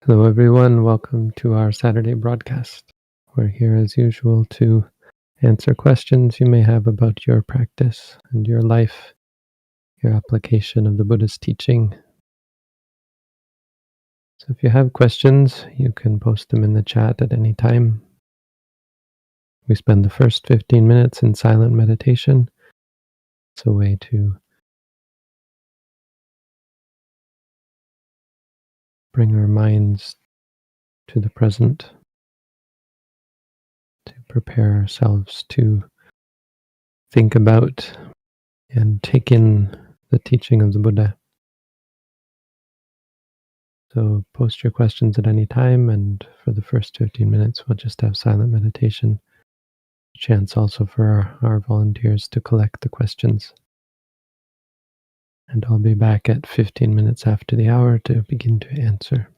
Hello, everyone. Welcome to our Saturday broadcast. We're here as usual to answer questions you may have about your practice and your life, your application of the Buddha's teaching. So if you have questions, you can post them in the chat at any time. We spend the first 15 minutes in silent meditation. It's a way to bring our minds to the present, to prepare ourselves to think about and take in the teaching of the Buddha. So post your questions at any time, and for the first 15 minutes, we'll just have silent meditation. A chance also for our volunteers to collect the questions. And I'll be back at 15 minutes after the hour to begin to answer.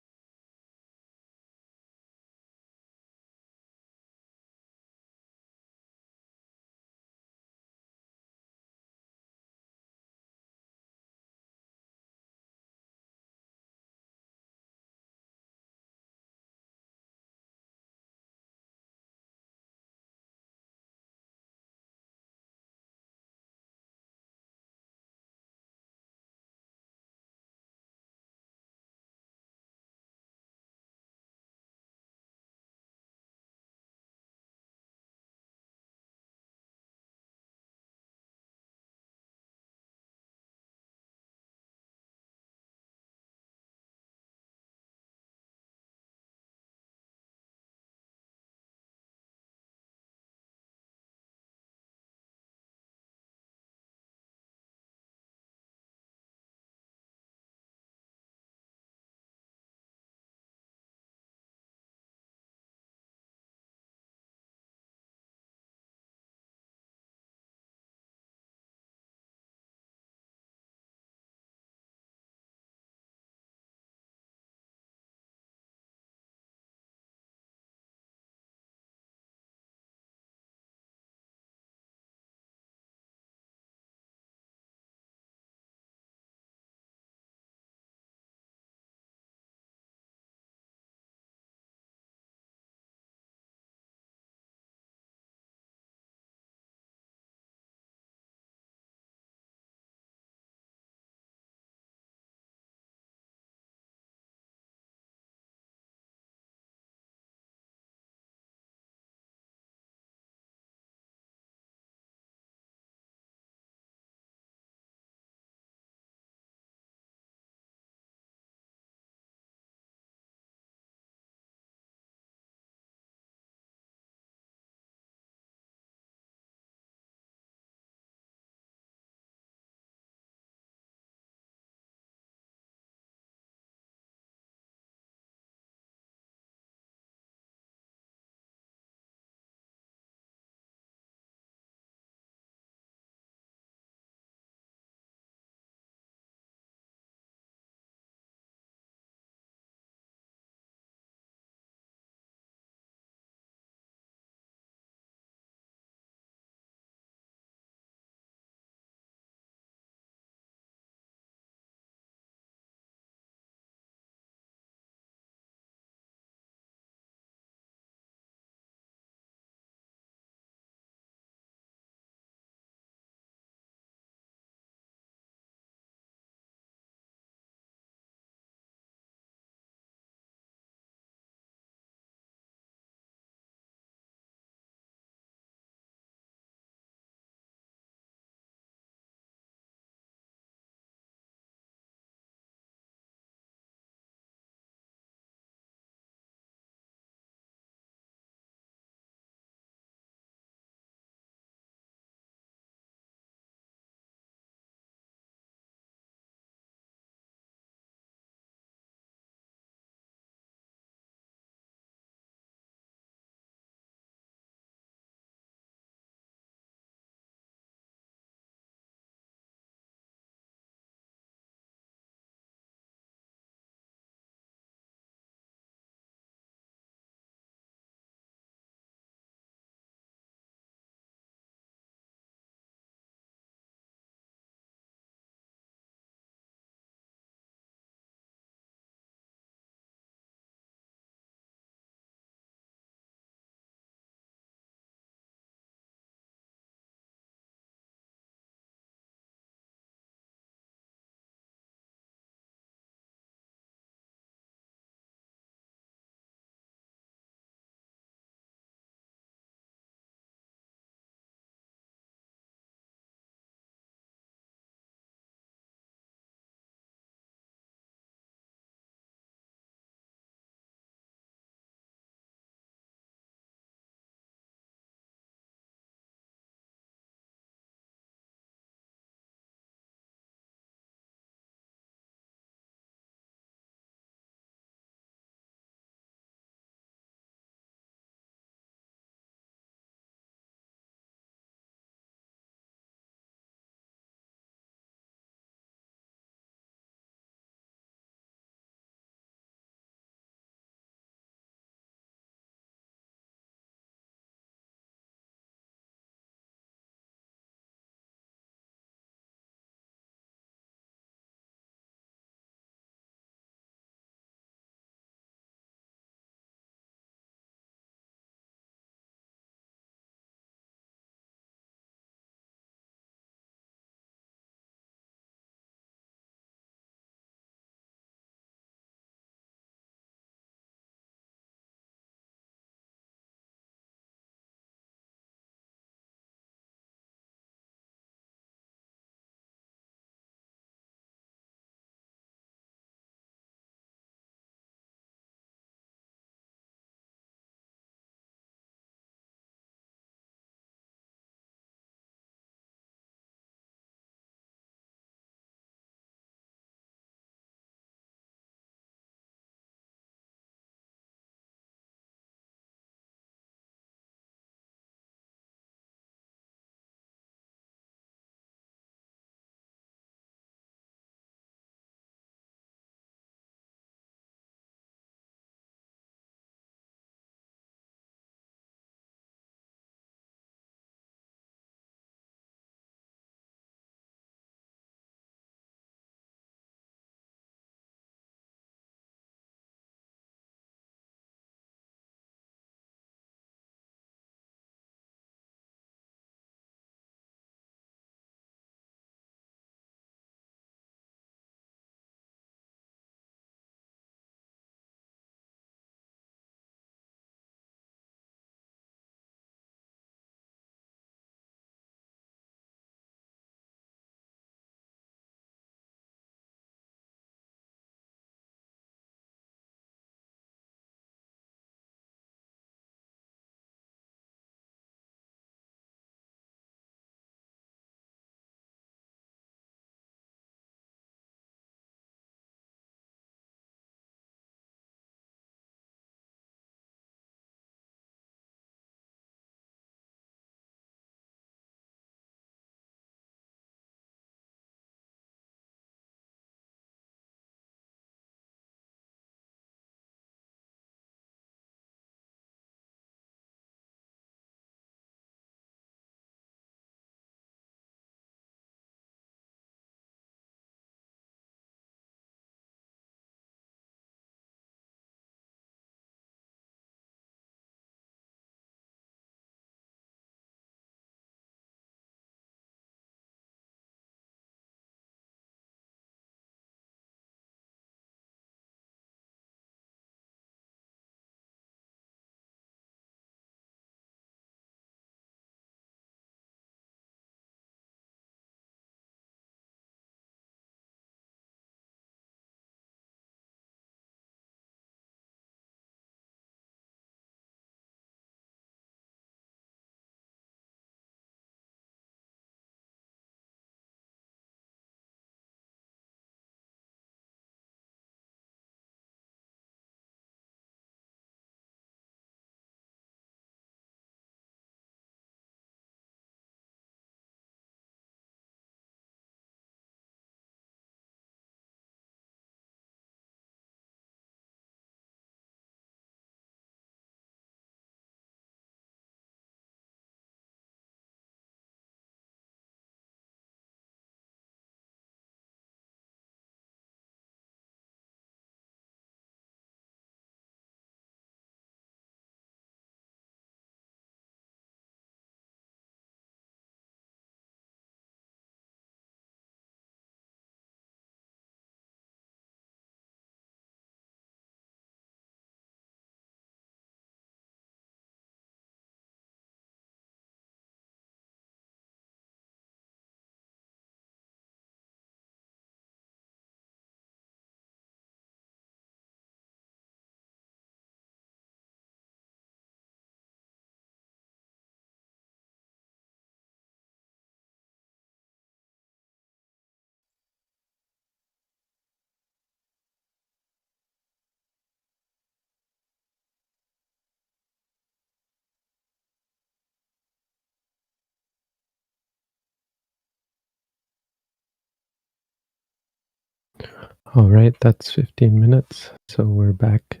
All right, that's 15 minutes. So we're back.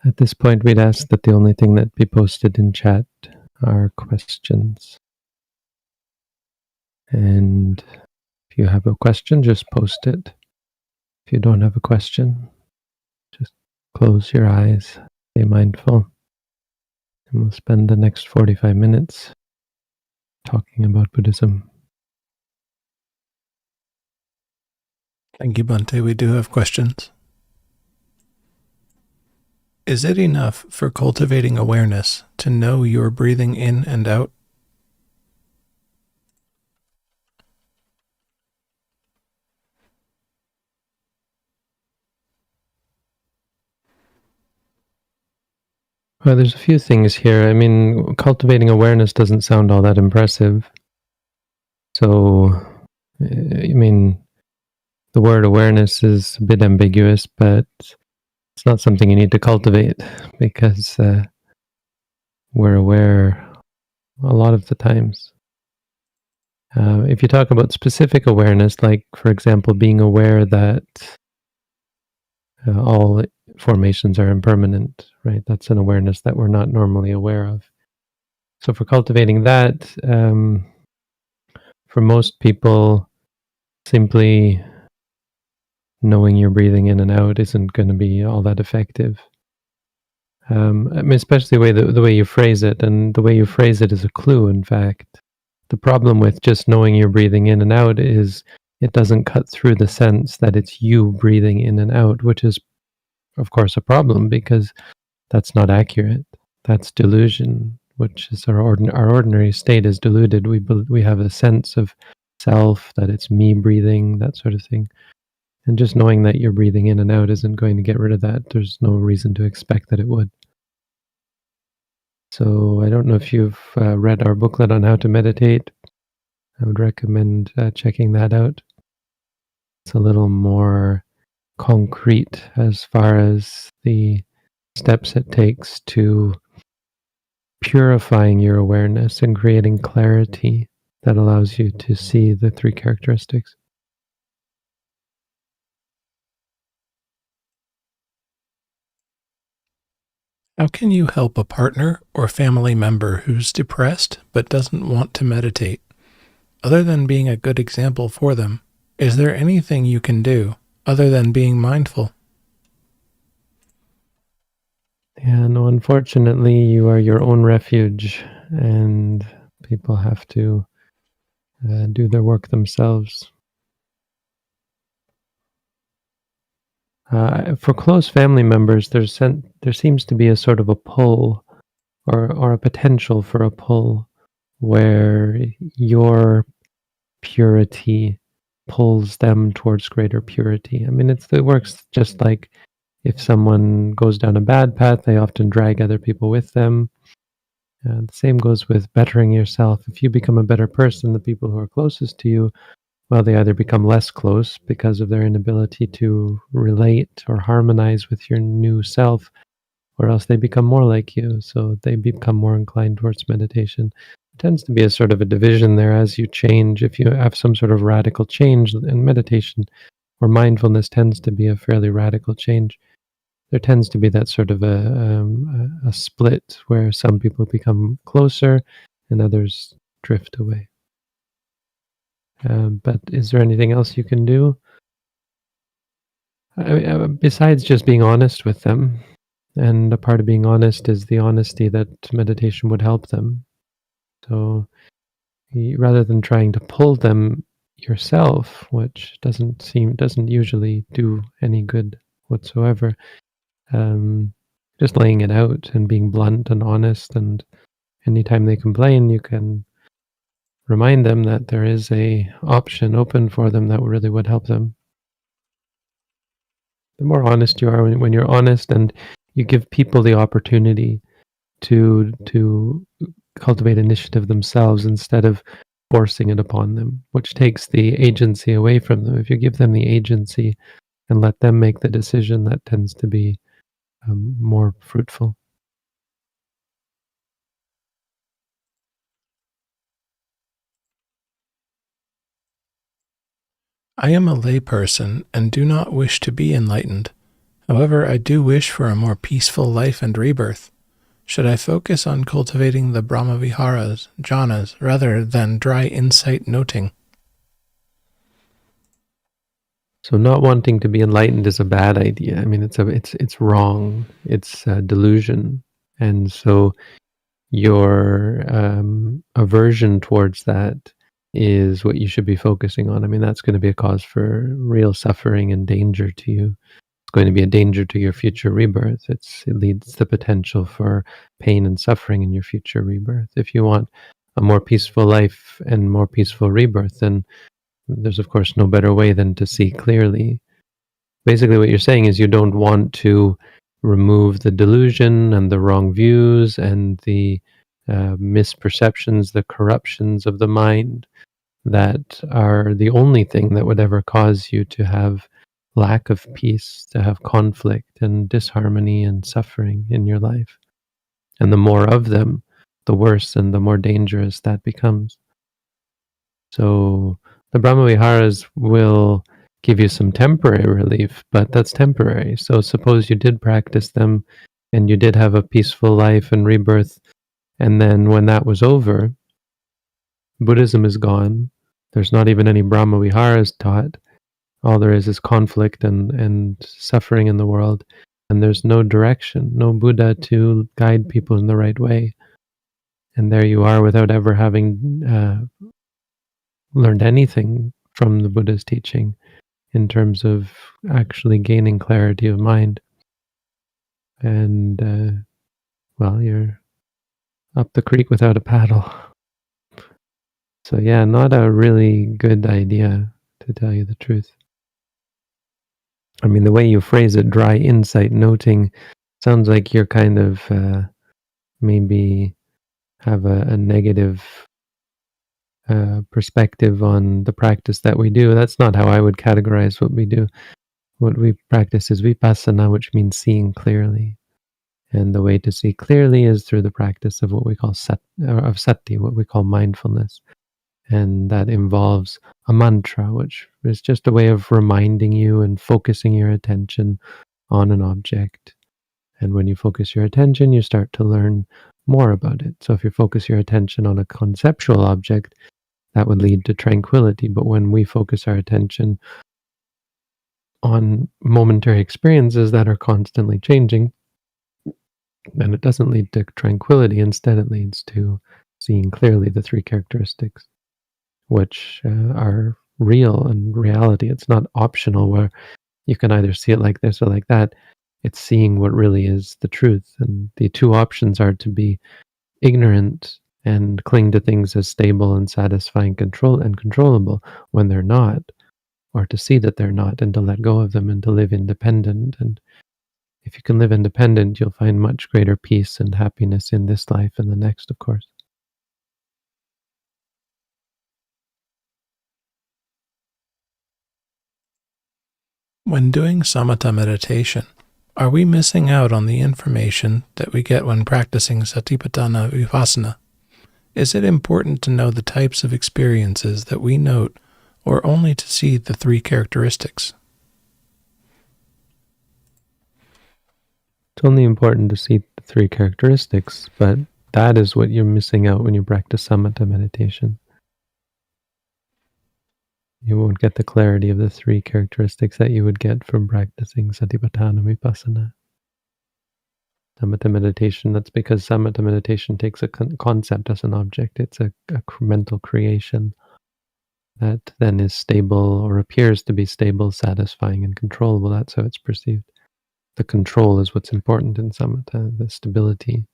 At this point, we'd ask that the only thing that be posted in chat are questions. And if you have a question, just post it. If you don't have a question, just close your eyes, stay mindful, and we'll spend the next 45 minutes talking about Buddhism. Thank you, Bhante. We do have questions. Is it enough for cultivating awareness to know you're breathing in and out? Well, there's a few things here. I mean, cultivating awareness doesn't sound all that impressive. So, I mean, the word awareness is a bit ambiguous, but it's not something you need to cultivate because we're aware a lot of the times. If you talk about specific awareness, like, for example, being aware that all formations are impermanent, right? That's an awareness that we're not normally aware of. So for cultivating that, for most people, simply knowing you're breathing in and out isn't going to be all that effective. I mean, especially the way you phrase it, and the way you phrase it is a clue, in fact. The problem with just knowing you're breathing in and out is it doesn't cut through the sense that it's you breathing in and out, which is, of course, a problem because that's not accurate. That's delusion, which is our ordinary state is deluded. We have a sense of self, that it's me breathing, that sort of thing. And just knowing that you're breathing in and out isn't going to get rid of that. There's no reason to expect that it would. So I don't know if you've read our booklet on how to meditate. I would recommend checking that out. It's a little more concrete as far as the steps it takes to purifying your awareness and creating clarity that allows you to see the three characteristics. How can you help a partner or family member who's depressed but doesn't want to meditate? Other than being a good example for them, is there anything you can do other than being mindful? Yeah, no, unfortunately, you are your own refuge, and people have to do their work themselves. For close family members, there seems to be a sort of a pull or a potential for a pull where your purity pulls them towards greater purity. I mean, it works just like if someone goes down a bad path, they often drag other people with them. The same goes with bettering yourself. If you become a better person, the people who are closest to you, well, they either become less close because of their inability to relate or harmonize with your new self, or else they become more like you. So they become more inclined towards meditation. It tends to be a sort of a division there as you change. If you have some sort of radical change in meditation, or mindfulness tends to be a fairly radical change, there tends to be that sort of a split where some people become closer and others drift away. But is there anything else you can do? Besides just being honest with them, and a part of being honest is the honesty that meditation would help them. So rather than trying to pull them yourself, which doesn't usually do any good whatsoever, just laying it out and being blunt and honest, and anytime they complain, you can remind them that there is a option open for them that really would help them. The more honest you are, when you're honest and you give people the opportunity to cultivate initiative themselves instead of forcing it upon them, which takes the agency away from them. If you give them the agency and let them make the decision, that tends to be more fruitful. I am a layperson and do not wish to be enlightened. However, I do wish for a more peaceful life and rebirth. Should I focus on cultivating the brahmaviharas, jhanas, rather than dry insight noting? So not wanting to be enlightened is a bad idea. I mean, it's wrong. It's a delusion, and so your aversion towards that is what you should be focusing on. I mean, that's going to be a cause for real suffering and danger to you. It's going to be a danger to your future rebirth. It leads to the potential for pain and suffering in your future rebirth. If you want a more peaceful life and more peaceful rebirth, then there's of course no better way than to see clearly. Basically what you're saying is you don't want to remove the delusion and the wrong views and the misperceptions, the corruptions of the mind that are the only thing that would ever cause you to have lack of peace, to have conflict and disharmony and suffering in your life. And the more of them, the worse and the more dangerous that becomes. So the brahmaviharas will give you some temporary relief, but that's temporary. So suppose you did practice them and you did have a peaceful life and rebirth, and then when that was over, Buddhism is gone. There's not even any brahmaviharas taught. All there is conflict and suffering in the world, and there's no direction, no Buddha to guide people in the right way. And there you are without ever having learned anything from the Buddha's teaching in terms of actually gaining clarity of mind. And, well, you're up the creek without a paddle. So yeah, not a really good idea, to tell you the truth. I mean, the way you phrase it, dry insight noting, sounds like you're kind of maybe have a negative perspective on the practice that we do. That's not how I would categorize what we do. What we practice is vipassana, which means seeing clearly. And the way to see clearly is through the practice of what we call sati, what we call mindfulness. And that involves a mantra, which is just a way of reminding you and focusing your attention on an object. And when you focus your attention, you start to learn more about it. So if you focus your attention on a conceptual object, that would lead to tranquility. But when we focus our attention on momentary experiences that are constantly changing, then it doesn't lead to tranquility. Instead, it leads to seeing clearly the three characteristics, which are real and reality. It's not optional where you can either see it like this or like that. It's seeing what really is the truth. And the two options are to be ignorant and cling to things as stable and satisfying and controllable when they're not, or to see that they're not and to let go of them and to live independent. And if you can live independent, you'll find much greater peace and happiness in this life and the next, of course. When doing samatha meditation, are we missing out on the information that we get when practicing Satipatthana vipassana? Is it important to know the types of experiences that we note, or only to see the three characteristics? It's only important to see the three characteristics, but that is what you're missing out when you practice samatha meditation. You won't get the clarity of the three characteristics that you would get from practicing Satipatthana vipassana. Samatha meditation, that's because samatha meditation takes a concept as an object. It's a mental creation that then is stable or appears to be stable, satisfying, and controllable. That's how it's perceived. The control is what's important in samatha, the stability.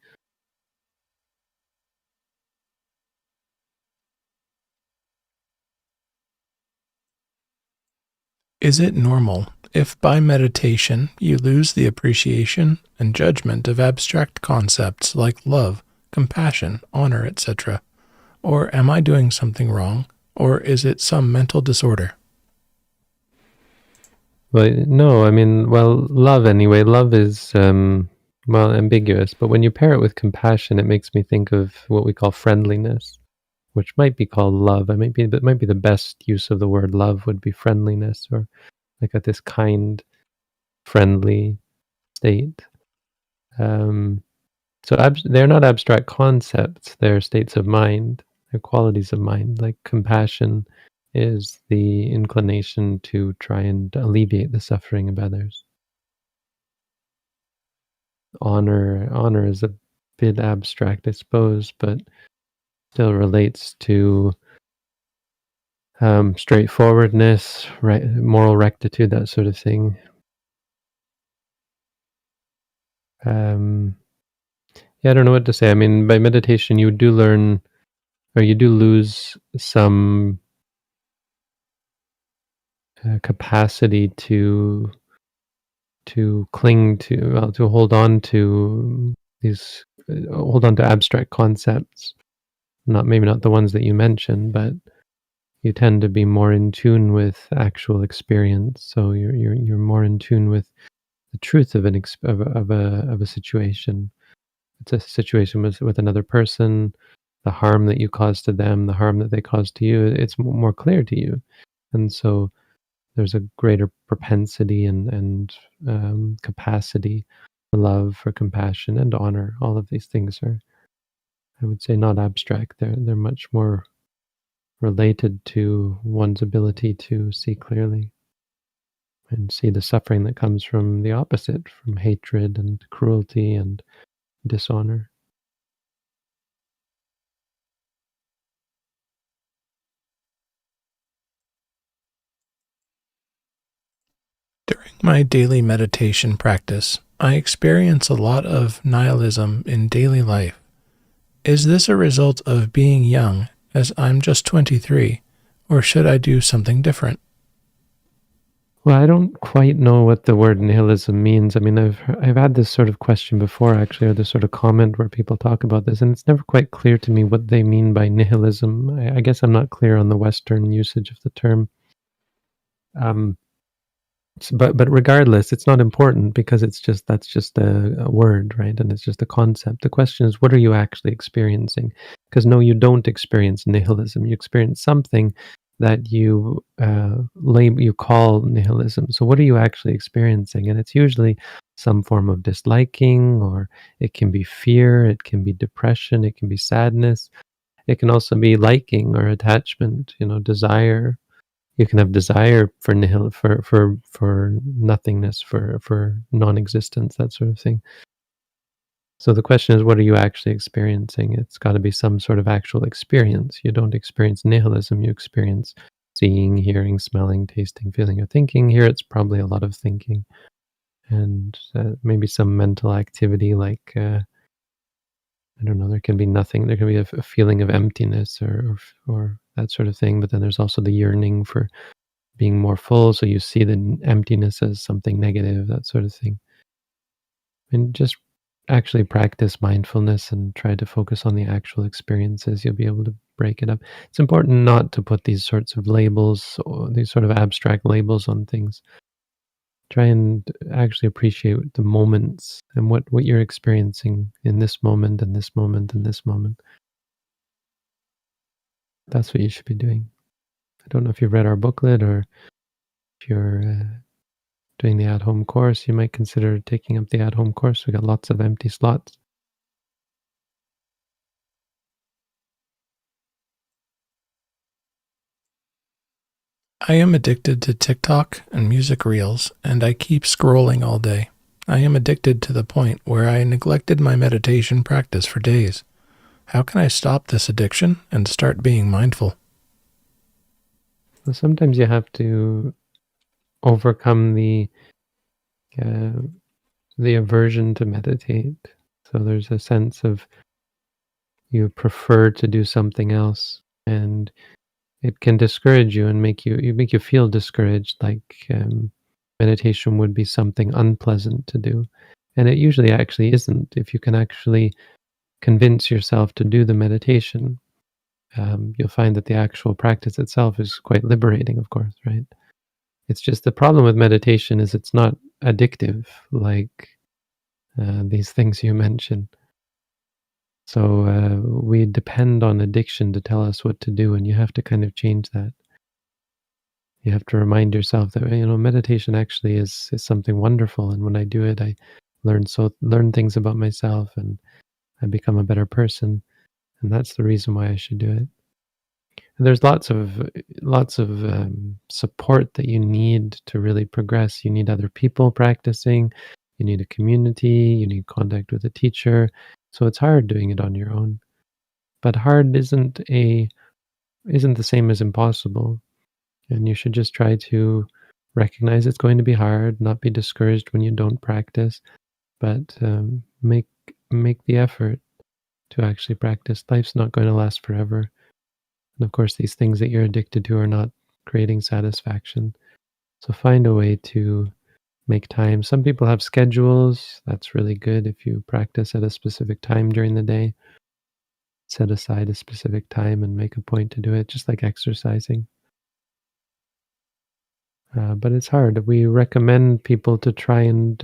Is it normal if by meditation you lose the appreciation and judgment of abstract concepts like love, compassion, honor, etc.? Or am I doing something wrong? Or is it some mental disorder? Well, no, I mean, well, love anyway. Love is, ambiguous. But when you pair it with compassion, it makes me think of what we call friendliness. which might be called love. That might be the best use of the word love would be friendliness, or like at this kind, friendly state. So they're not abstract concepts, they're states of mind, they're qualities of mind. Like compassion is the inclination to try and alleviate the suffering of others. Honor is a bit abstract, I suppose, but still relates to straightforwardness, right, moral rectitude, that sort of thing. Yeah, I don't know what to say. I mean, by meditation, you do learn, or you do lose some capacity to cling to, well, to hold on to these, hold on to abstract concepts. Maybe not the ones that you mentioned, but you tend to be more in tune with actual experience. So you're more in tune with the truth of of a situation. It's a situation with another person, the harm that you cause to them, the harm that they cause to you. It's more clear to you, and so there's a greater propensity and capacity for love, for compassion, and honor. All of these things are, I would say, not abstract. They're much more related to one's ability to see clearly and see the suffering that comes from the opposite, from hatred and cruelty and dishonor. During my daily meditation practice, I experience a lot of nihilism in daily life. Is this a result of being young, as I'm just 23, or should I do something different? Well, I don't quite know what the word nihilism means. I mean, I've had this sort of question before, actually, or this sort of comment where people talk about this, and it's never quite clear to me what they mean by nihilism. I guess I'm not clear on the Western usage of the term. Um, but regardless, it's not important because that's just a word, right? And it's just a concept. The question is, what are you actually experiencing? Because no, you don't experience nihilism. You experience something that you you call nihilism. So what are you actually experiencing? And it's usually some form of disliking, or it can be fear, it can be depression, it can be sadness, it can also be liking or attachment, desire. You can have desire for nihil, for nothingness, for non-existence, that sort of thing. So the question is, what are you actually experiencing? It's got to be some sort of actual experience. You don't experience nihilism, you experience seeing, hearing, smelling, tasting, feeling, or thinking. Here it's probably a lot of thinking, and maybe some mental activity like I don't know, there can be nothing, there can be a feeling of emptiness, or that sort of thing. But then there's also the yearning for being more full, so you see the emptiness as something negative, that sort of thing. And just actually practice mindfulness and try to focus on the actual experiences. You'll be able to break it up. It's important not to put these sorts of labels, or these sort of abstract labels on things. Try and actually appreciate the moments and what you're experiencing in this moment and this moment and this moment. That's what you should be doing. I don't know if you've read our booklet, or if you're doing the at-home course, you might consider taking up the at-home course. We got lots of empty slots. I am addicted to TikTok and music reels, and I keep scrolling all day. I am addicted to the point where I neglected my meditation practice for days. How can I stop this addiction and start being mindful? Well, sometimes you have to overcome uh, the aversion to meditate. So there's a sense of you prefer to do something else, and it can discourage you and make you feel discouraged, like meditation would be something unpleasant to do, and it usually actually isn't. If you can actually convince yourself to do the meditation, you'll find that the actual practice itself is quite liberating, of course, right? It's just the problem with meditation is it's not addictive like these things you mentioned. So we depend on addiction to tell us what to do, and you have to kind of change that. You have to remind yourself that meditation actually is something wonderful, and when I do it, I learn things about myself, and I become a better person, and that's the reason why I should do it. And there's lots of support that you need to really progress. You need other people practicing. You need a community. You need contact with a teacher. So it's hard doing it on your own. But hard isn't the same as impossible. And you should just try to recognize it's going to be hard, not be discouraged when you don't practice, but make the effort to actually practice. Life's not going to last forever. And of course, these things that you're addicted to are not creating satisfaction. So find a way to make time. Some people have schedules. That's really good if you practice at a specific time during the day. Set aside a specific time and make a point to do it, just like exercising. But it's hard. We recommend people to try and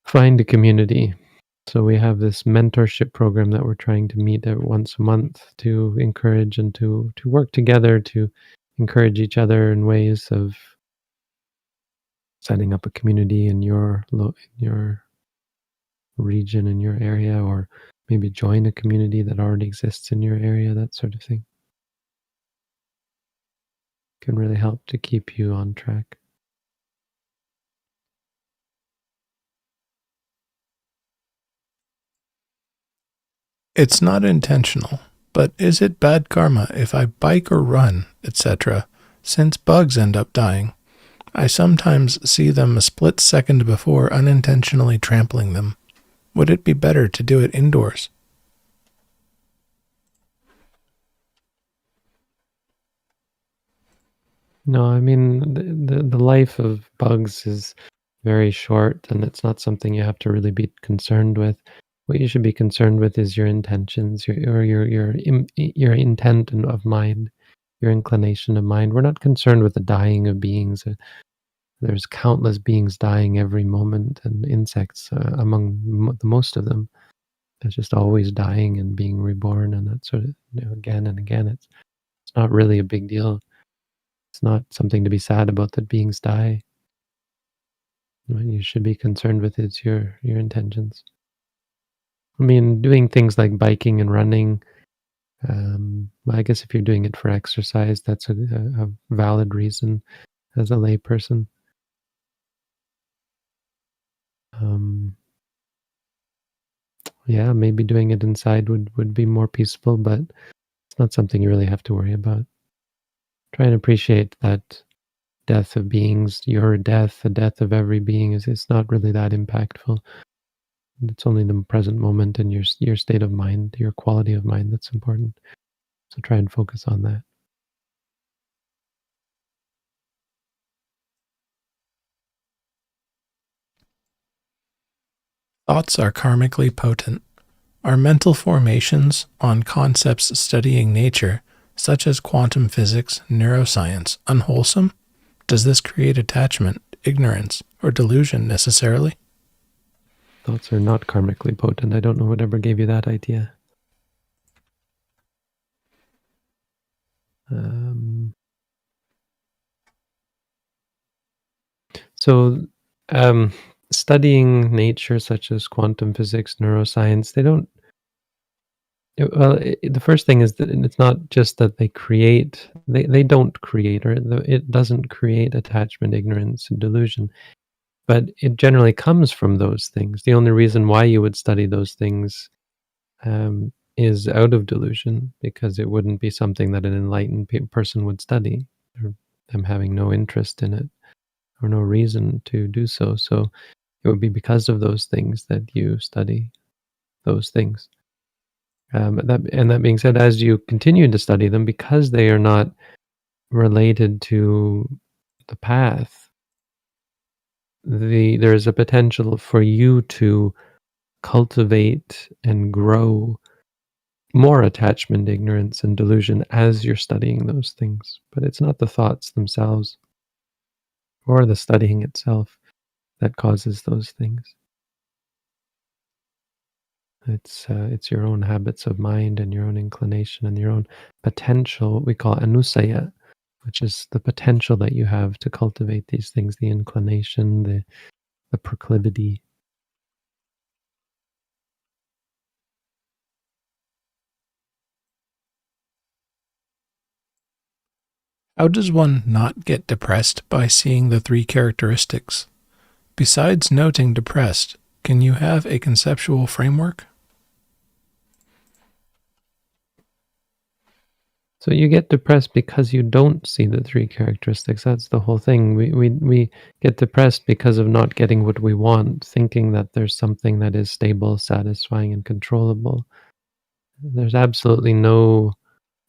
find a community. So we have this mentorship program that we're trying to meet once a month to encourage and to work together to encourage each other in ways of setting up a community in your region, in your area, or maybe join a community that already exists in your area. That sort of thing can really help to keep you on track. It's not intentional, but is it bad karma if I bike or run, etc., since bugs end up dying? I sometimes see them a split second before unintentionally trampling them. Would it be better to do it indoors? No, I mean the life of bugs is very short, and it's not something you have to really be concerned with. What you should be concerned with is your intentions, your intent of mind, your inclination of mind. We're not concerned with the dying of beings. There's countless beings dying every moment, and insects among the most of them. It's just always dying and being reborn, and that sort of again and again. It's not really a big deal. It's not something to be sad about that beings die. What you should be concerned with is your intentions. I mean, doing things like biking and running. Well, I guess if you're doing it for exercise, that's a valid reason as a layperson. Um, yeah, maybe doing it inside would be more peaceful, but it's not something you really have to worry about. Try and appreciate that death of beings, your death, the death of every being is it's not really that impactful. It's only the present moment and your state of mind, your quality of mind that's important. So try and focus on that. Thoughts are karmically potent. Are mental formations on concepts studying nature, such as quantum physics, neuroscience, unwholesome? Does this create attachment, ignorance, or delusion necessarily? Thoughts are not karmically potent. I don't know whatever gave you that idea. Um, so, um, studying nature, such as quantum physics, neuroscience, they don't. Well, the first thing is that it's not just that they create. They don't create, or it doesn't create attachment, ignorance, and delusion. But it generally comes from those things. The only reason why you would study those things is out of delusion, because it wouldn't be something that an enlightened person would study, or them having no interest in it or no reason to do so. So it would be because of those things that you study those things. That being said, as you continue to study them, because they are not related to the path, there is a potential for you to cultivate and grow more attachment, ignorance, and delusion as you're studying those things. But it's not the thoughts themselves or the studying itself that causes those things. It's your own habits of mind and your own inclination and your own potential, what we call anusaya, which is the potential that you have to cultivate these things, the inclination, the proclivity. How does one not get depressed by seeing the three characteristics? Besides noting depressed, can you have a conceptual framework? So you get depressed because you don't see the three characteristics. That's the whole thing. We get depressed because of not getting what we want, thinking that there's something that is stable, satisfying, and controllable. There's absolutely no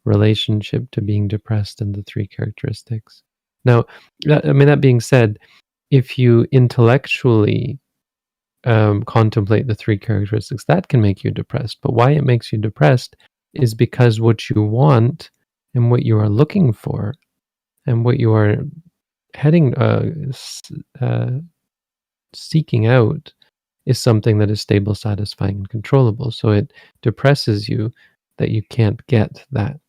relationship to being depressed and the three characteristics. Now, that being said, if you intellectually contemplate the three characteristics, that can make you depressed. But why it makes you depressed is because what you want and what you are looking for and what you are heading, seeking out is something that is stable, satisfying, and controllable. So it depresses you that you can't get that.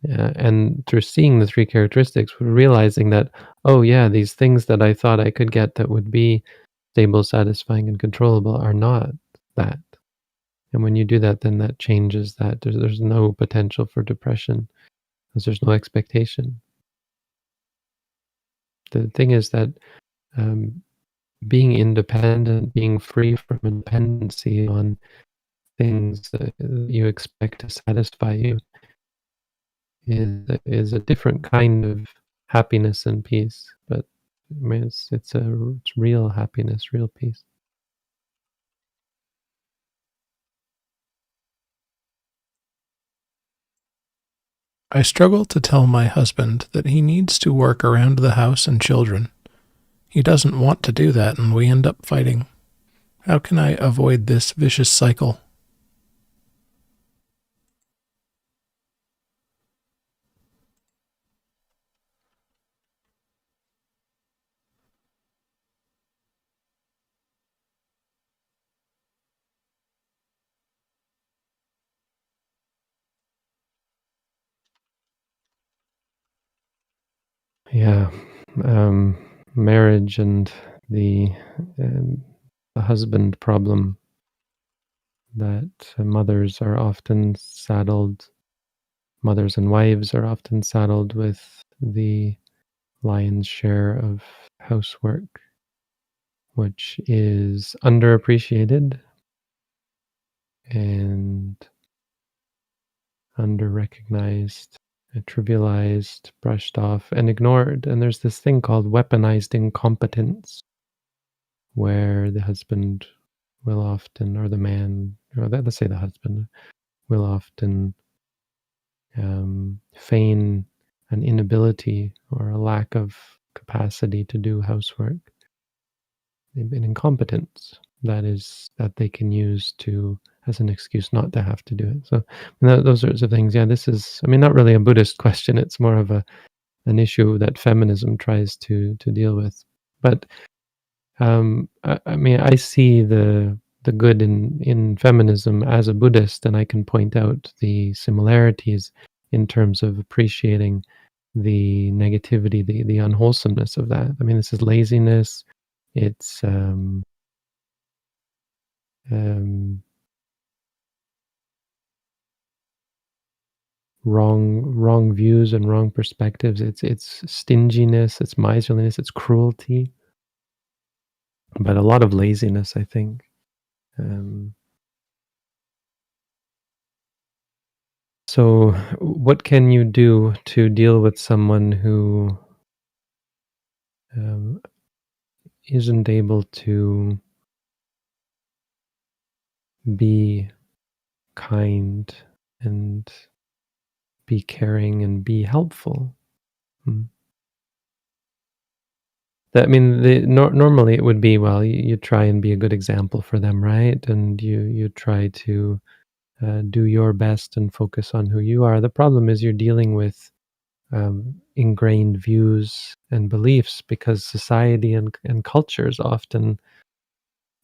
And through seeing the three characteristics, we're realizing that, oh, yeah, these things that I thought I could get that would be stable, satisfying, and controllable are not that. And when you do that, then that changes that. There's no potential for depression because there's no expectation. The thing is that um, being independent, being free from dependency on things that you expect to satisfy you is a different kind of happiness and peace. But I mean, it's real happiness, real peace. I struggle to tell my husband that he needs to work around the house and children. He doesn't want to do that, and we end up fighting. How can I avoid this vicious cycle? Yeah, um, marriage and the um, the husband problem, that mothers and wives are often saddled with the lion's share of housework, which is underappreciated and under-recognized, trivialized, brushed off, and ignored. And there's this thing called weaponized incompetence, where the husband will often, or the man, or let's say the husband, will often feign an inability or a lack of capacity to do housework, an incompetence that they can use to as an excuse not to have to do it. So those sorts of things. Yeah, this is, I mean, not really a Buddhist question. It's more of an issue that feminism tries to deal with. But I mean, I see the good in feminism as a Buddhist, and I can point out the similarities in terms of appreciating the negativity, the unwholesomeness of that. I mean, this is laziness. It's um, wrong views and wrong perspectives. It's stinginess. It's miserliness. It's cruelty, but a lot of laziness, I think. Um, So, what can you do to deal with someone who um, isn't able to be kind and be caring and be helpful? Hmm. That, I mean, normally it would be, well, you try and be a good example for them, right? And you try to do your best and focus on who you are. The problem is you're dealing with ingrained views and beliefs, because society and cultures often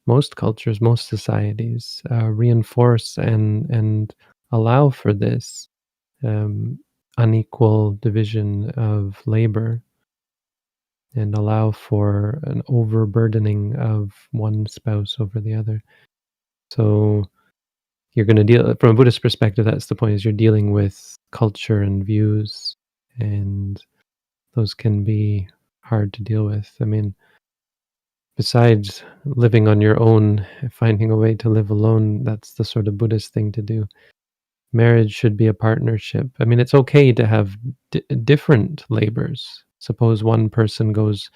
most cultures, most societies reinforce and allow for this um, unequal division of labor and allow for an overburdening of one spouse over the other. So you're going to deal from a Buddhist perspective. That's the point: is you're dealing with culture and views, and those can be hard to deal with. I mean, besides living on your own, finding a way to live alone, that's the sort of Buddhist thing to do. Marriage should be a partnership. I mean, it's okay to have different labors. Suppose one person goes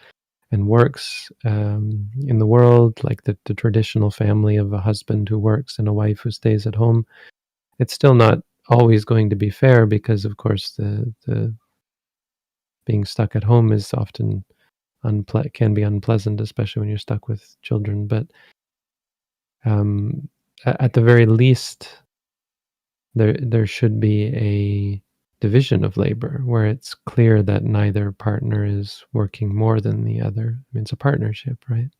and works in the world, like the traditional family of a husband who works and a wife who stays at home. It's still not always going to be fair because, of course, the being stuck at home is often can be unpleasant, especially when you're stuck with children. But um, at the very least, there should be a division of labor where it's clear that neither partner is working more than the other. I mean, it's a partnership, right?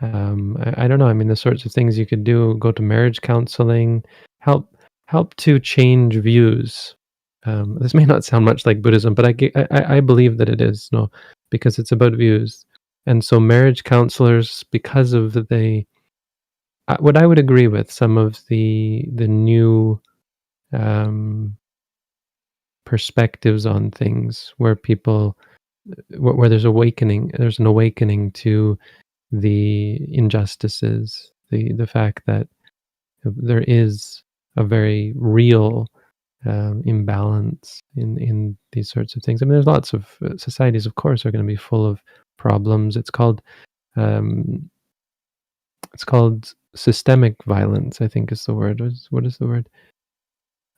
I don't know. I mean, the sorts of things you could do: go to marriage counseling, help help to change views. This may not sound much like Buddhism, but I believe that it is. No, because it's about views, and so marriage counselors, because of what I would agree with some of the new um, perspectives on things, where people where there's an awakening to the injustices, the fact that there is a very real imbalance in these sorts of things. I mean, there's lots of societies, of course, are going to be full of problems. Um, it's called systemic violence, I think is the word. What is the word?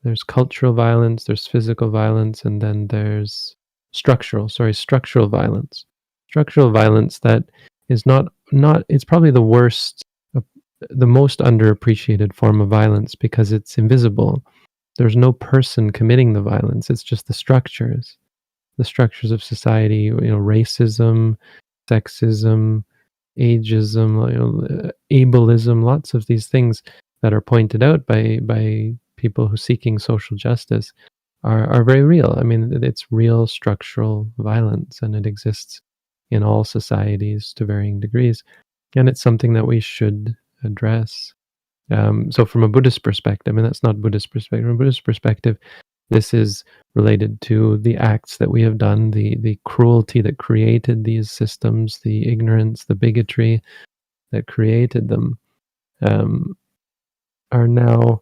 There's cultural violence, there's physical violence, and then there's structural violence. Structural violence that is not it's probably the worst, the most underappreciated form of violence because it's invisible. There's no person committing the violence. It's just the structures of society, racism, sexism, ageism, ableism, lots of these things that are pointed out by people who are seeking social justice are very real. I mean, it's real structural violence, and it exists in all societies to varying degrees, and it's something that we should address. So, from a Buddhist perspective, I mean, that's not Buddhist perspective. From a Buddhist perspective, this is related to the acts that we have done, the cruelty that created these systems, the ignorance, the bigotry that created them, um, are now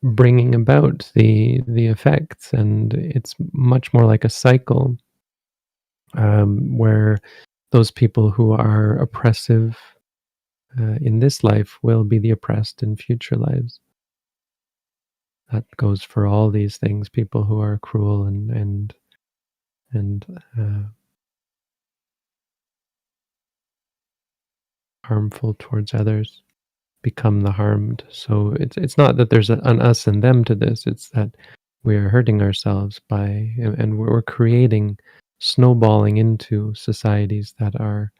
bringing about the effects, and it's much more like a cycle where those people who are oppressive in this life will be the oppressed in future lives. That goes for all these things. People who are cruel and harmful towards others become the harmed. So it's not that there's an us and them to this. It's that we are hurting ourselves and we're creating, snowballing into societies that are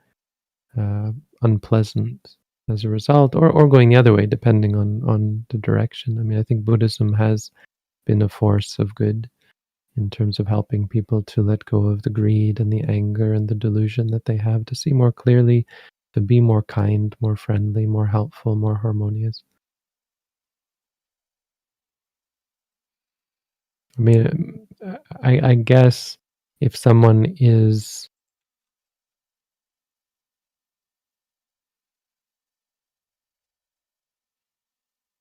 uh, unpleasant as a result, or going the other way, depending on the direction. I mean, I think Buddhism has been a force of good in terms of helping people to let go of the greed and the anger and the delusion that they have, to see more clearly, to be more kind, more friendly, more helpful, more harmonious. I mean, I guess if someone is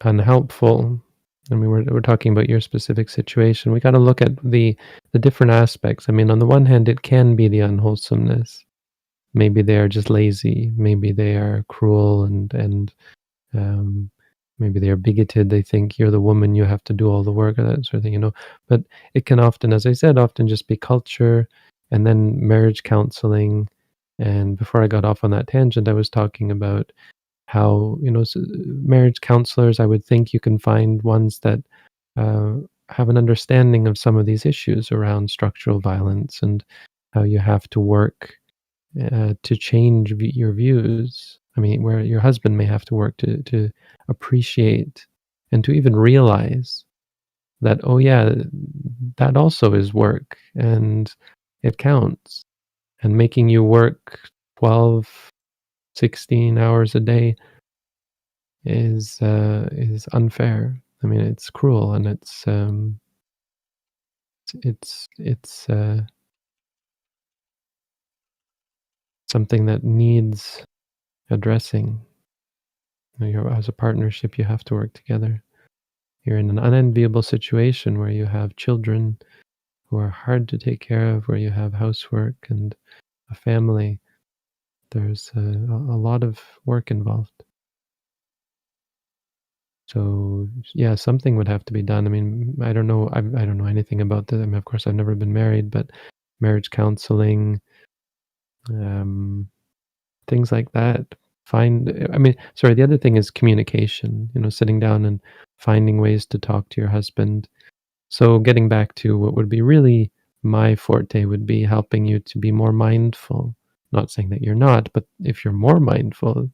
unhelpful, I mean, we're talking about your specific situation. We got to look at the different aspects. I mean, on the one hand, it can be the unwholesomeness. Maybe they are just lazy. Maybe they are cruel and um, maybe they are bigoted. They think you're the woman, you have to do all the work, or that sort of thing. But it can often, as I said, often just be culture, and then marriage counseling. And before I got off on that tangent, I was talking about how marriage counselors, I would think you can find ones that uh, have an understanding of some of these issues around structural violence and how you have to work to change your views. I mean, where your husband may have to work to appreciate and to even realize that, oh yeah, that also is work and it counts. And making you work 12, 16 hours a day is unfair. I mean, it's cruel, and it's something that needs addressing. As a partnership, you have to work together. You're in an unenviable situation where you have children who are hard to take care of, where you have housework and a family. There's a lot of work involved. So yeah, something would have to be done. I mean, I don't know. I don't know anything about that. I mean, of course, I've never been married, but marriage counseling, um, things like that. Find. I mean, sorry. The other thing is communication. Sitting down and finding ways to talk to your husband. So getting back to what would be really my forte would be helping you to be more mindful. Not saying that you're not, but if you're more mindful,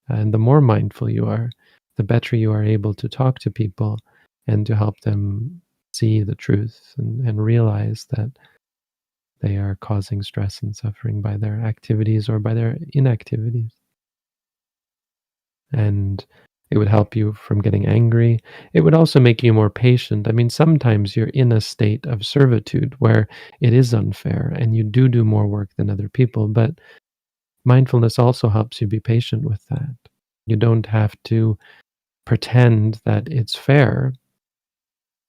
and the more mindful you are, the better you are able to talk to people and to help them see the truth and realize that they are causing stress and suffering by their activities or by their inactivities. And it would help you from getting angry. It would also make you more patient. I mean, sometimes you're in a state of servitude where it is unfair and you do more work than other people, but mindfulness also helps you be patient with that. You don't have to pretend that it's fair,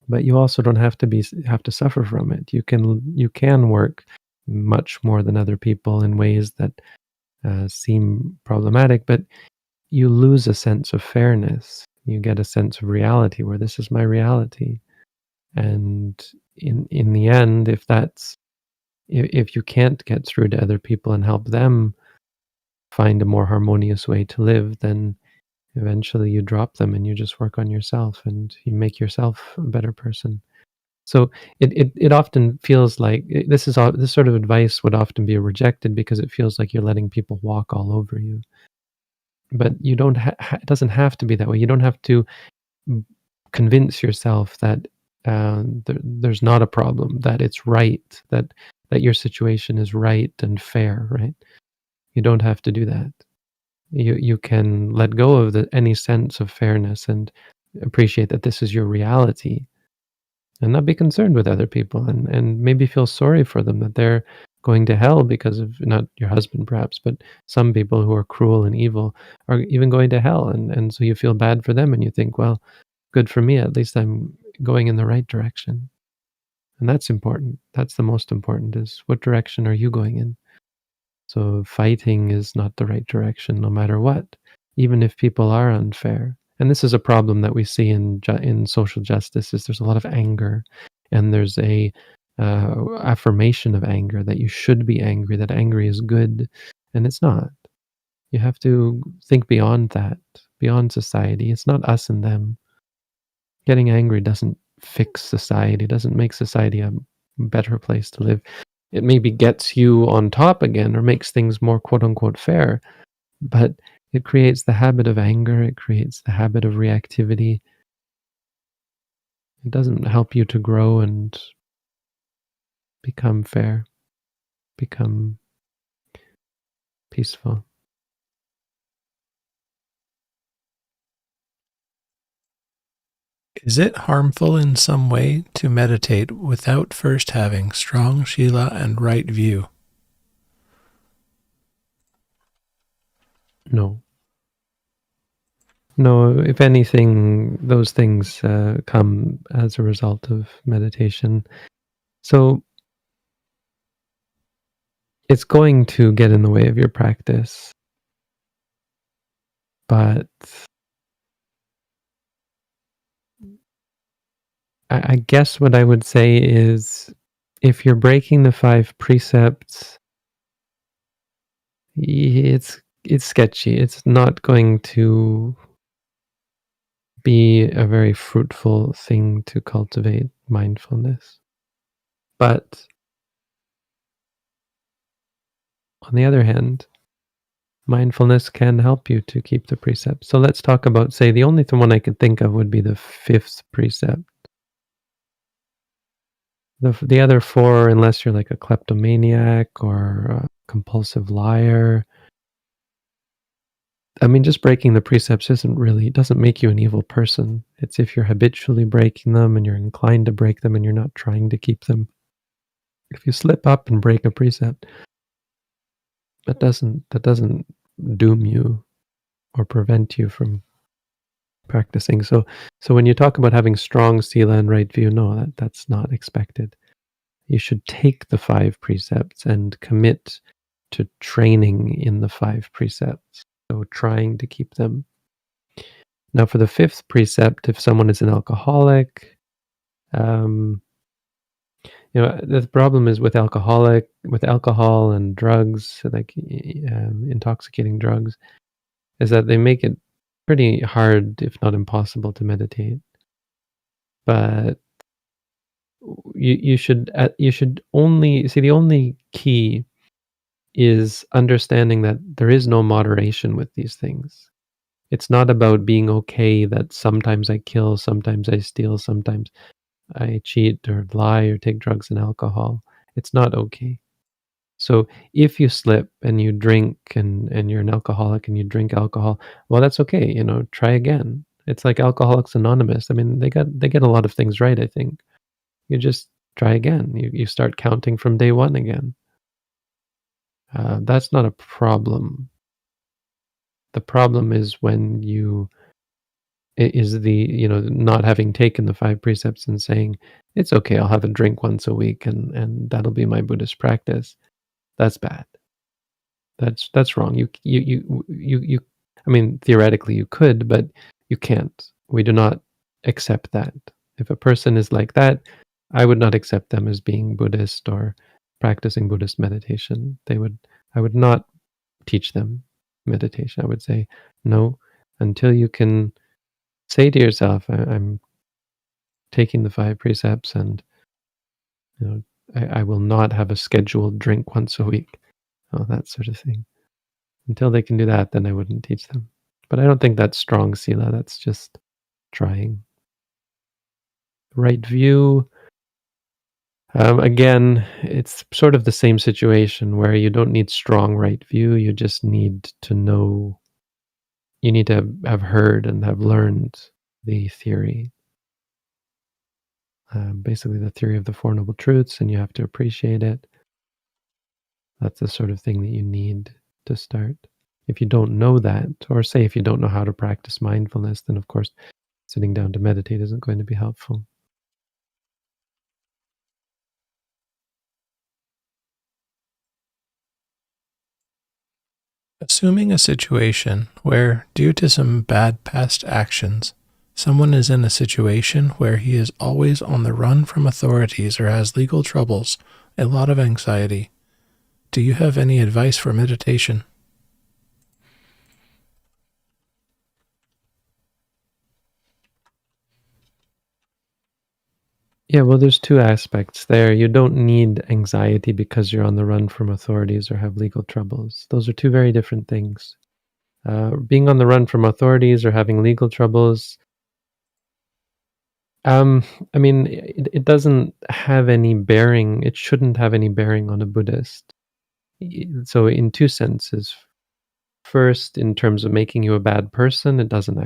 but you also don't have to suffer from it. You can work much more than other people in ways that seem problematic, but you lose a sense of fairness. You get a sense of reality, where this is my reality. And in the end, if you can't get through to other people and help them find a more harmonious way to live, then eventually you drop them and you just work on yourself and you make yourself a better person. So it often feels like this sort of advice would often be rejected because it feels like you're letting people walk all over you. But you don't. It doesn't have to be that way. You don't have to convince yourself that there's not a problem, that it's right, that your situation is right and fair. Right? You don't have to do that. You can let go of any sense of fairness and appreciate that this is your reality and not be concerned with other people and maybe feel sorry for them that they're going to hell because of not your husband perhaps, but some people who are cruel and evil are even going to hell. And so you feel bad for them and you think, well, good for me. At least I'm going in the right direction. And that's important. That's the most important, is what direction are you going in? So fighting is not the right direction, no matter what, even if people are unfair. And this is a problem that we see in social justice. Is there's a lot of anger, and there's a affirmation of anger, that you should be angry, that angry is good, and it's not. You have to think beyond that, beyond society. It's not us and them. Getting angry doesn't fix society, doesn't make society a better place to live. It maybe gets you on top again or makes things more quote unquote fair, but it creates the habit of anger, it creates the habit of reactivity. It doesn't help you to grow and become fair, become peaceful. Is it harmful in some way to meditate without first having strong sila and right view? No. No, if anything, those things come as a result of meditation. So it's going to get in the way of your practice, but I guess what I would say is, if you're breaking the 5 precepts, it's sketchy. It's not going to be a very fruitful thing to cultivate mindfulness. But on the other hand, mindfulness can help you to keep the precepts. So let's talk about, say, the only one I could think of would be the fifth precept. The other four, unless you're like a kleptomaniac or a compulsive liar, I mean, just breaking the precepts doesn't make you an evil person. It's if you're habitually breaking them and you're inclined to break them and you're not trying to keep them. If you slip up and break a precept, that doesn't doom you or prevent you from practicing. So when you talk about having strong sila and right view, no, that's not expected. You should take the 5 precepts and commit to training in the 5 precepts. So trying to keep them. Now, for the 5th precept, if someone is an alcoholic, the problem is with alcohol and drugs, like intoxicating drugs, is that they make it pretty hard, if not impossible, to meditate. But you should only see, the only key is understanding that there is no moderation with these things. It's not about being okay that sometimes I kill, sometimes I steal, sometimes I cheat or lie or take drugs and alcohol. It's not okay. So if you slip and you drink and you're an alcoholic and you drink alcohol, well, that's okay. Try again. It's like Alcoholics Anonymous. I mean, they get a lot of things right, I think. You just try again. You start counting from day one again. That's not a problem. The problem is when not having taken the 5 precepts and saying, it's okay, I'll have a drink once a week and that'll be my Buddhist practice. That's bad. That's wrong. You I mean, theoretically you could, but you can't. We do not accept that. If a person is like that, I would not accept them as being Buddhist or practicing Buddhist meditation. I would not teach them meditation. I would say, no, until you can say to yourself, I'm taking the 5 precepts and I will not have a scheduled drink once a week. That sort of thing. Until they can do that, then I wouldn't teach them. But I don't think that's strong sila. That's just trying. Right view. Again, it's sort of the same situation where you don't need strong right view. You just need to know. You need to have heard and have learned the theory. Basically, the theory of the Four Noble Truths, and you have to appreciate it. That's the sort of thing that you need to start. If you don't know that, or say if you don't know how to practice mindfulness, then of course sitting down to meditate isn't going to be helpful. Assuming a situation where, due to some bad past actions, someone is in a situation where he is always on the run from authorities or has legal troubles, a lot of anxiety, do you have any advice for meditation? Yeah, well, there's 2 aspects there. You don't need anxiety because you're on the run from authorities or have legal troubles. Those are 2 very different things. Being on the run from authorities or having legal troubles, I mean, it doesn't have any bearing. It shouldn't have any bearing on a Buddhist. So, in 2 senses. First, in terms of making you a bad person, it doesn't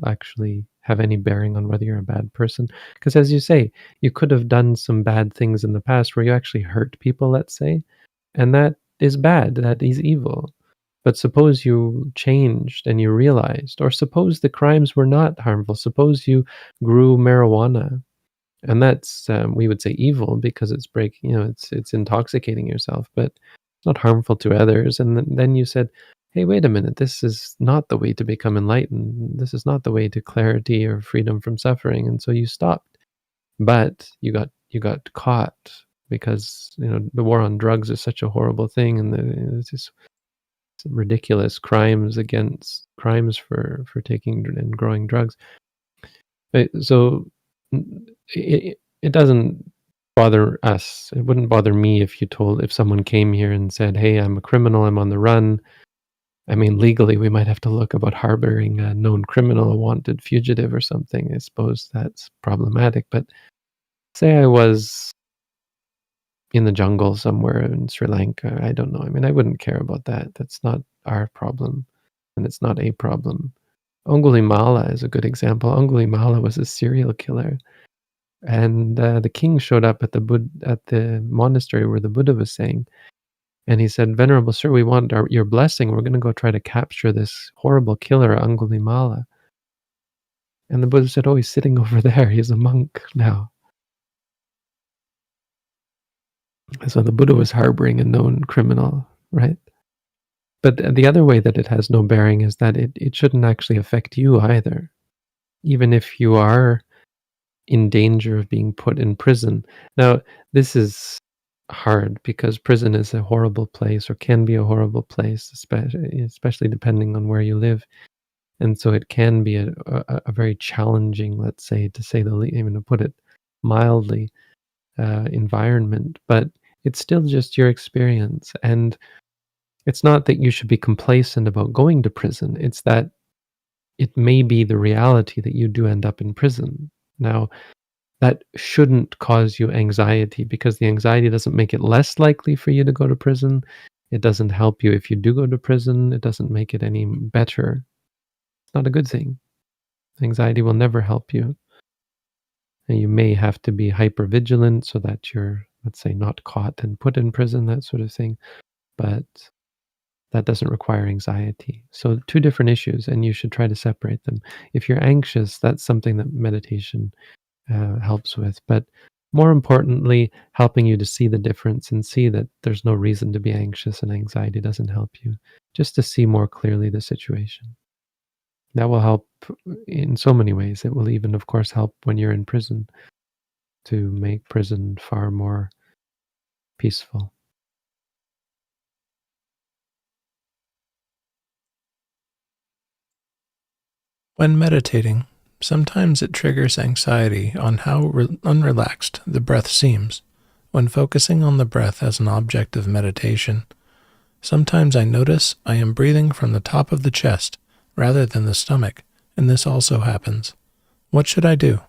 actually have any bearing on whether you're a bad person. Because as you say, you could have done some bad things in the past where you actually hurt people, let's say, and that is bad, that is evil. But suppose you changed and you realized, or suppose the crimes were not harmful, suppose you grew marijuana, and that's we would say evil because it's breaking, it's intoxicating yourself, but it's not harmful to others. And then you said, hey, wait a minute, this is not the way to become enlightened, this is not the way to clarity or freedom from suffering, and so you stopped. But you got caught because the war on drugs is such a horrible thing, and it's just ridiculous crimes for taking and growing drugs. So it doesn't. bother us. It wouldn't bother me if someone came here and said, "Hey, I'm a criminal, I'm on the run." I mean, legally, we might have to look about harboring a known criminal, a wanted fugitive or something. I suppose that's problematic. But say I was in the jungle somewhere in Sri Lanka, I don't know. I mean, I wouldn't care about that. That's not our problem, and it's not a problem. Angulimala is a good example. Angulimala was a serial killer, and the king showed up at the monastery where the Buddha was saying, and he said, "Venerable sir, we want your blessing. We're going to go try to capture this horrible killer, Angulimala." And the Buddha said, "Oh, he's sitting over there. He's a monk now." So the Buddha was harboring a known criminal, right? But the other way that it has no bearing is that it shouldn't actually affect you either. Even if you are in danger of being put in prison. Now, this is hard because prison is a horrible place, or can be a horrible place, especially depending on where you live. And so it can be a very challenging, let's say, to say the least, even to put it mildly, environment. But it's still just your experience. And it's not that you should be complacent about going to prison. It's that it may be the reality that you do end up in prison. Now, that shouldn't cause you anxiety, because the anxiety doesn't make it less likely for you to go to prison. It doesn't help you if you do go to prison. It doesn't make it any better. It's not a good thing. Anxiety will never help you. And you may have to be hyper vigilant so that you're, let's say, not caught and put in prison, that sort of thing. But that doesn't require anxiety. So, two different issues, and you should try to separate them. If you're anxious, that's something that meditation helps with. But more importantly, helping you to see the difference and see that there's no reason to be anxious, and anxiety doesn't help you. Just to see more clearly the situation. That will help in so many ways. It will even, of course, help when you're in prison to make prison far more peaceful. When meditating, sometimes it triggers anxiety on how unrelaxed the breath seems. When focusing on the breath as an object of meditation, sometimes I notice I am breathing from the top of the chest rather than the stomach, and this also happens. What should I do?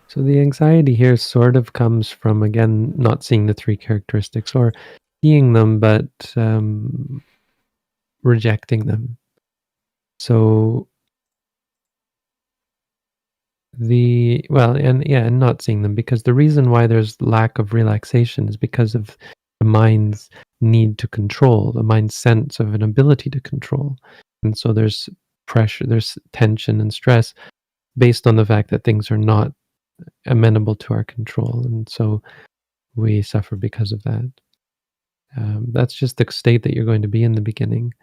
So the anxiety here sort of comes from, again, not seeing the three characteristics, or seeing them but rejecting them. So and not seeing them, because the reason why there's lack of relaxation is because of the mind's need to control, the mind's sense of an ability to control. And so there's pressure, there's tension and stress based on the fact that things are not amenable to our control. And so we suffer because of that. That's just the state that you're going to be in the beginning.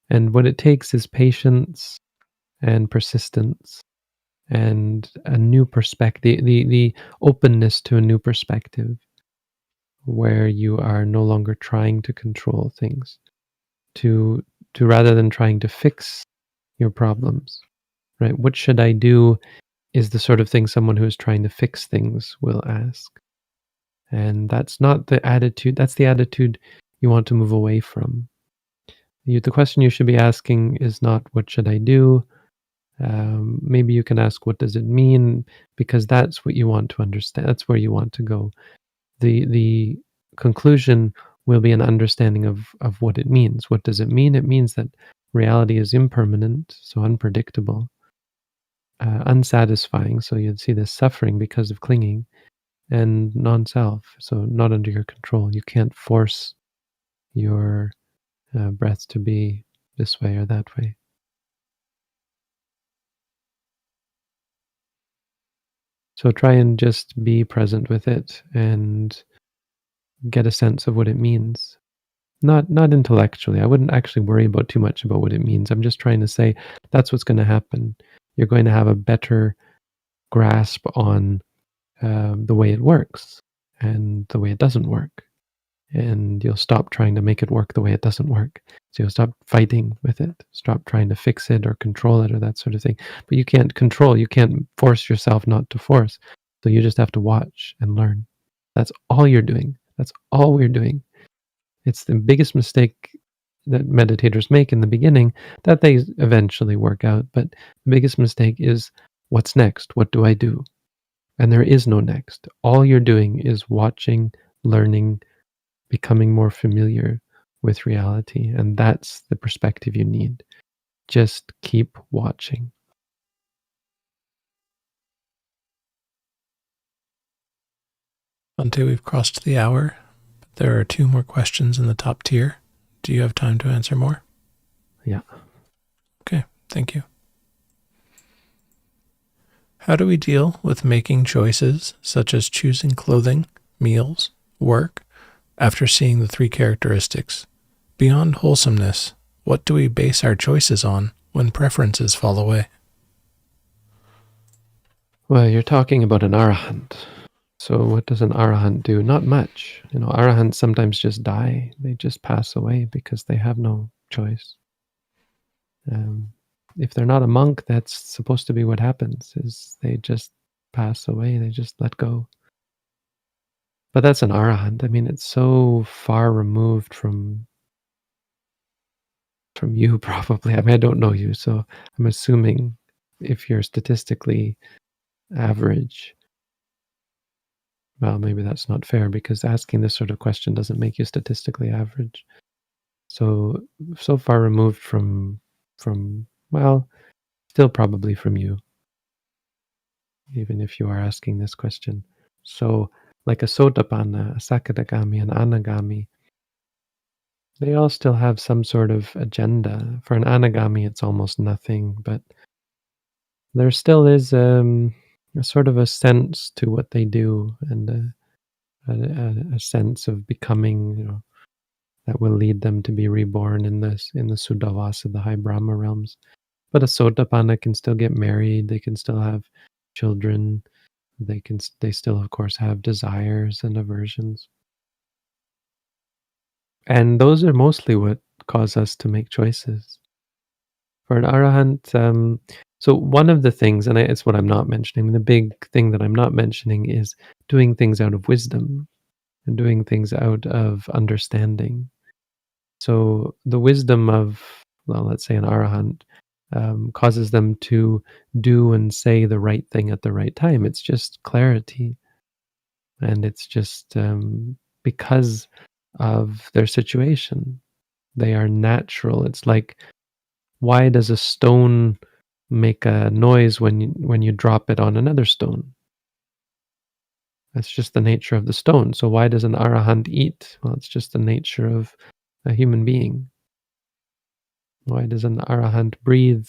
And what it takes is patience and persistence and a new perspective, the openness to a new perspective, where you are no longer trying to control things, to rather than trying to fix your problems, right? What should I do is the sort of thing someone who is trying to fix things will ask. And that's not the attitude, that's the attitude you want to move away from. The question you should be asking is not, what should I do? Maybe you can ask, what does it mean? Because that's what you want to understand. That's where you want to go. The conclusion will be an understanding of what it means. What does it mean? It means that reality is impermanent, so unpredictable, unsatisfying, so you'd see this suffering because of clinging, and non-self, so not under your control. You can't force your breath to be this way or that way. So try and just be present with it and get a sense of what it means. Not intellectually. I wouldn't actually worry about too much about what it means. I'm just trying to say that's what's going to happen. You're going to have a better grasp on the way it works and the way it doesn't work. And you'll stop trying to make it work the way it doesn't work. So you'll stop fighting with it, stop trying to fix it or control it or that sort of thing. But you can't control, you can't force yourself not to force. So you just have to watch and learn. That's all you're doing. That's all we're doing. It's the biggest mistake that meditators make in the beginning that they eventually work out. But the biggest mistake is, what's next? What do I do? And there is no next. All you're doing is watching, learning, becoming more familiar with reality. And that's the perspective you need. Just keep watching. Until we've crossed the hour, there are 2 more questions in the top tier. Do you have time to answer more? Yeah. Okay, thank you. How do we deal with making choices such as choosing clothing, meals, work, after seeing the 3 characteristics? Beyond wholesomeness, what do we base our choices on when preferences fall away? Well, you're talking about an arahant. So what does an arahant do? Not much. Arahants sometimes just die. They just pass away because they have no choice. If they're not a monk, that's supposed to be what happens, is they just pass away. They just let go. But that's an arahant. I mean, it's so far removed from you, probably. I mean, I don't know you, so I'm assuming if you're statistically average, well, maybe that's not fair, because asking this sort of question doesn't make you statistically average. So far removed from, well, still probably from you, even if you are asking this question. So like a sotapanna, a sakadagami, an anagami, they all still have some sort of agenda. For an anagami, it's almost nothing, but there still is a sort of a sense to what they do, and a sense of becoming, that will lead them to be reborn in the Suddhavasa, the high Brahma realms. But a Sotapanna can still get married. They can still have children. They still, of course, have desires and aversions. And those are mostly what cause us to make choices. For an arahant, so one of the things, and it's what I'm not mentioning, the big thing that I'm not mentioning is doing things out of wisdom and doing things out of understanding. So the wisdom of, well, let's say an arahant, causes them to do and say the right thing at the right time. It's just clarity, and it's just because of their situation. They are natural. It's like, why does a stone make a noise when you drop it on another stone? That's just the nature of the stone. So why does an arahant eat? Well, it's just the nature of a human being. Why does an arahant breathe?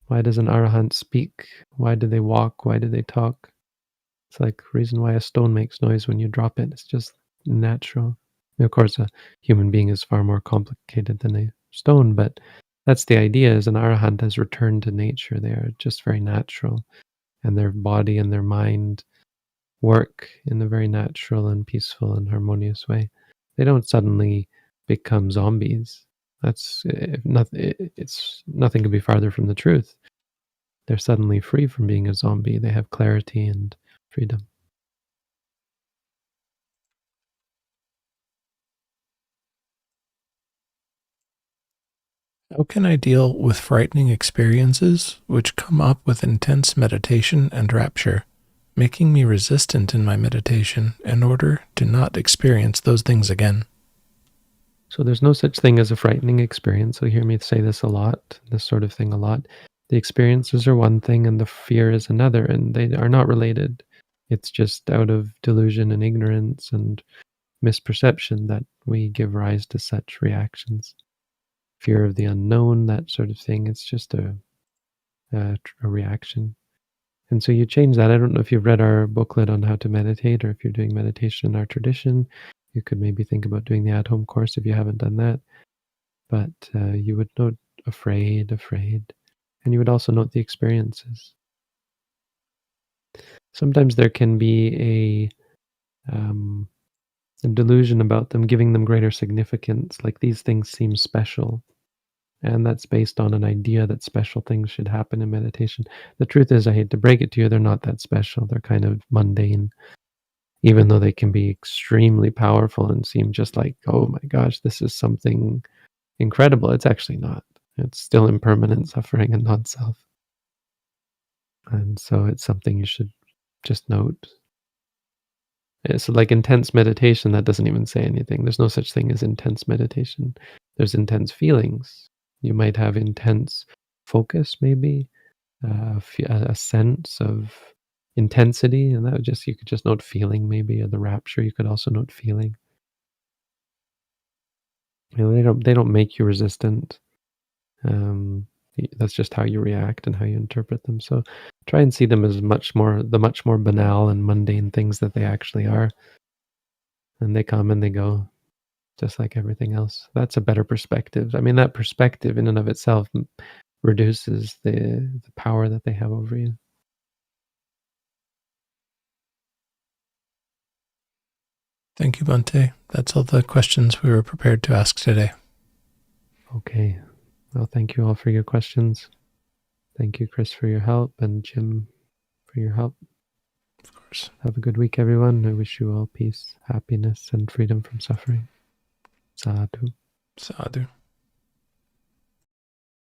Why does an arahant speak? Why do they walk? Why do they talk? It's like the reason why a stone makes noise when you drop it. It's just natural. Of course, a human being is far more complicated than a stone, but that's the idea, is an arahant has returned to nature. They are just very natural, and their body and their mind work in a very natural and peaceful and harmonious way. They don't suddenly become zombies. That's it's nothing could be farther from the truth. They're suddenly free from being a zombie. They have clarity and freedom. How can I deal with frightening experiences which come up with intense meditation and rapture, making me resistant in my meditation in order to not experience those things again? So there's no such thing as a frightening experience. You'll hear me say this a lot, this sort of thing a lot. The experiences are one thing and the fear is another, and they are not related. It's just out of delusion and ignorance and misperception that we give rise to such reactions. Fear of the unknown, that sort of thing. It's just a reaction. And so you change that. I don't know if you've read our booklet on how to meditate, or if you're doing meditation in our tradition. You could maybe think about doing the at-home course if you haven't done that. But you would note afraid, and you would also note the experiences. Sometimes there can be a delusion about them, giving them greater significance, like these things seem special. And that's based on an idea that special things should happen in meditation. The truth is, I hate to break it to you, they're not that special. They're kind of mundane, even though they can be extremely powerful and seem just like, oh my gosh, this is something incredible. It's actually not. It's still impermanent suffering and non-self. And so it's something you should just note. So like intense meditation, that doesn't even say anything. There's no such thing as intense meditation. There's intense feelings. You might have intense focus, maybe a sense of intensity, and that would just, you could just note feeling, maybe, or the rapture. You could also note feeling. You know, they don't make you resistant. Um, that's just how you react and how you interpret them. So try and see them as the much more banal and mundane things that they actually are. And they come and they go, just like everything else. That's a better perspective. I mean, that perspective in and of itself reduces the power that they have over you. Thank you, Bhante. That's all the questions we were prepared to ask today. Okay. Well, thank you all for your questions. Thank you, Chris, for your help, and Jim for your help. Of course. Have a good week, everyone. I wish you all peace, happiness, and freedom from suffering. Sadhu. Sadhu.